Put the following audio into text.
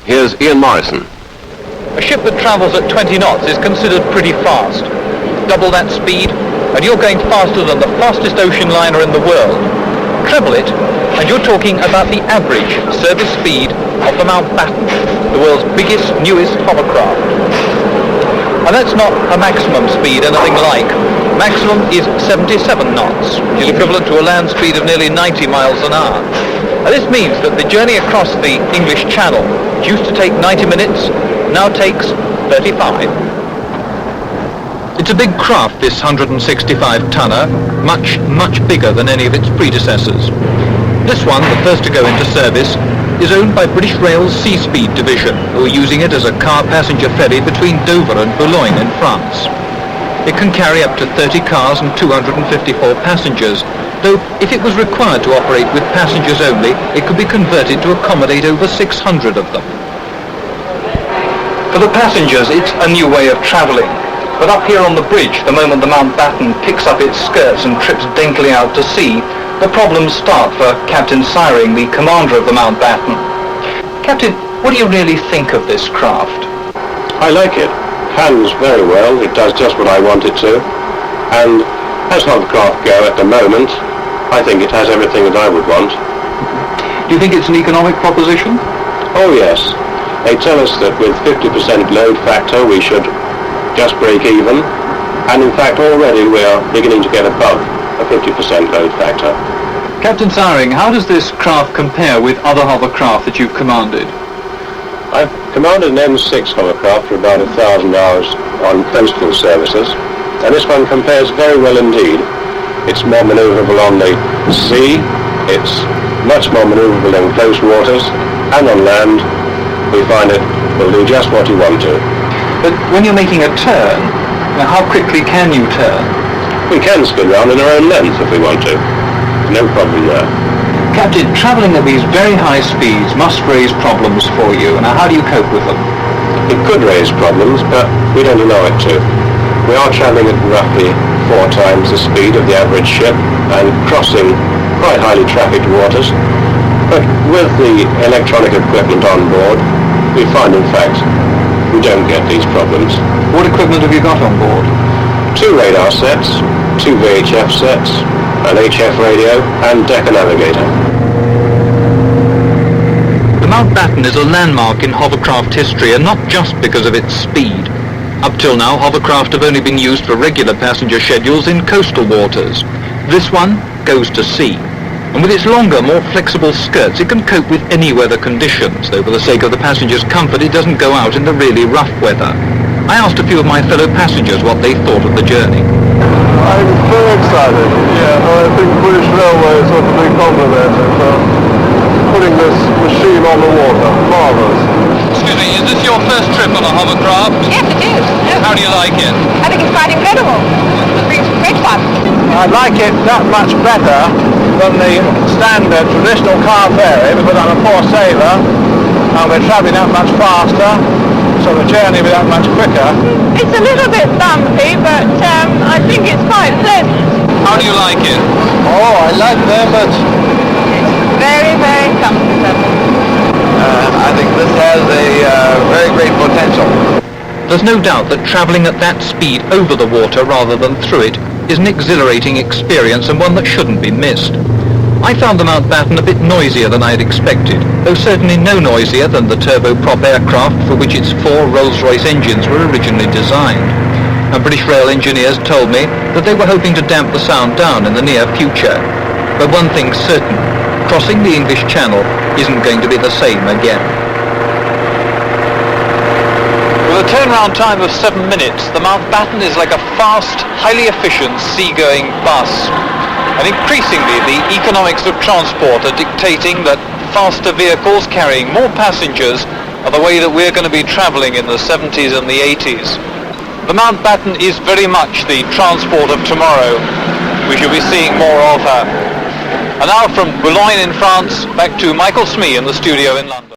Here's Ian Morisson. A ship that travels at 20 knots is considered pretty fast. Double that speed, and you're going faster than the fastest ocean liner in the world. Treble it, and you're talking about the average service speed of the Mountbatten, the world's biggest, newest hovercraft. And that's not a maximum speed, anything like. Maximum is 77 knots, which is equivalent to a land speed of nearly 90 miles an hour. And this means that the journey across the English Channel, which used to take 90 minutes, now takes 35. It's a big craft, this 165-tonner, much bigger than any of its predecessors. This one, the first to go into service, is owned by British Rail's Sea Speed division, who are using it as a car passenger ferry between Dover and Butlin in France. It can carry up to 30 cars and 254 passengers, though if it was required to operate with passengers only, it could be converted to accommodate over 600 of them. For the passengers, it's a new way of travelling. But up here on the bridge, the moment the Mountbatten picks up its skirts and trips daintily out to sea, the problems start for Captain Syring, the commander of the Mountbatten. Captain, what do you really think of this craft? I like it. Handles very well. It does just what I want it to. And as hovercraft go at the moment, I think it has everything that I would want. Do you think it's an economic proposition? Oh yes. They tell us that with 50% load factor we should just break even, and in fact already we are beginning to get above a 50% load factor. Captain Syring, how does this craft compare with other hovercraft that you've commanded? I've commanded an M6 hovercraft for about 1,000 hours on coastal services, and this one compares very well indeed. It's more manoeuvrable on the sea, it's much more manoeuvrable in close waters, and on land we find it will do just what you want to. But when you're making a turn, how quickly can you turn? We can spin round in our own length if we want to. No problem there. Captain, travelling at these very high speeds must raise problems for you. Now, how do you cope with them? It could raise problems, but we don't allow it to. We are travelling at roughly 4 times the speed of the average ship and crossing quite highly trafficked waters. But with the electronic equipment on board, we find, in fact, we don't get these problems. What equipment have you got on board? 2 radar sets, 2 VHF sets, an HF radio, and Decker navigator. The Mountbatten is a landmark in hovercraft history, and not just because of its speed. Up till now, hovercraft have only been used for regular passenger schedules in coastal waters. This one goes to sea. And with its longer, more flexible skirts, it can cope with any weather conditions, though for the sake of the passengers' comfort, it doesn't go out in the really rough weather. I asked a few of my fellow passengers what they thought of the journey. I'm very excited. Yeah, I think British Railways ought to be complimented for putting this machine on the water. Marvellous. Excuse me, is this your first trip on a hovercraft? Yes, it is. Yes. How do you like it? I think it's quite incredible. It's great fun. I like it that much better than the standard traditional car ferry because I'm a poor sailor and we're travelling that much faster, so the journey will be that much quicker. It's a little bit bumpy, but I think it's quite pleasant. How do you like it? Oh, I like very much. Very, very comfortable. I think this has a very great potential. There's no doubt that travelling at that speed over the water rather than through it is an exhilarating experience and one that shouldn't be missed. I found the Mountbatten a bit noisier than I had expected, though certainly no noisier than the turboprop aircraft for which its 4 Rolls-Royce engines were originally designed. And British Rail engineers told me that they were hoping to damp the sound down in the near future. But one thing's certain, crossing the English Channel isn't going to be the same again. With a turnaround time of 7 minutes, the Mountbatten is like a fast, highly efficient seagoing bus. And increasingly, the economics of transport are dictating that faster vehicles carrying more passengers are the way that we're going to be travelling in the 70s and the 80s. The Mountbatten is very much the transport of tomorrow. We shall be seeing more of her. And now from Butlin in France, back to Michael Smee in the studio in London.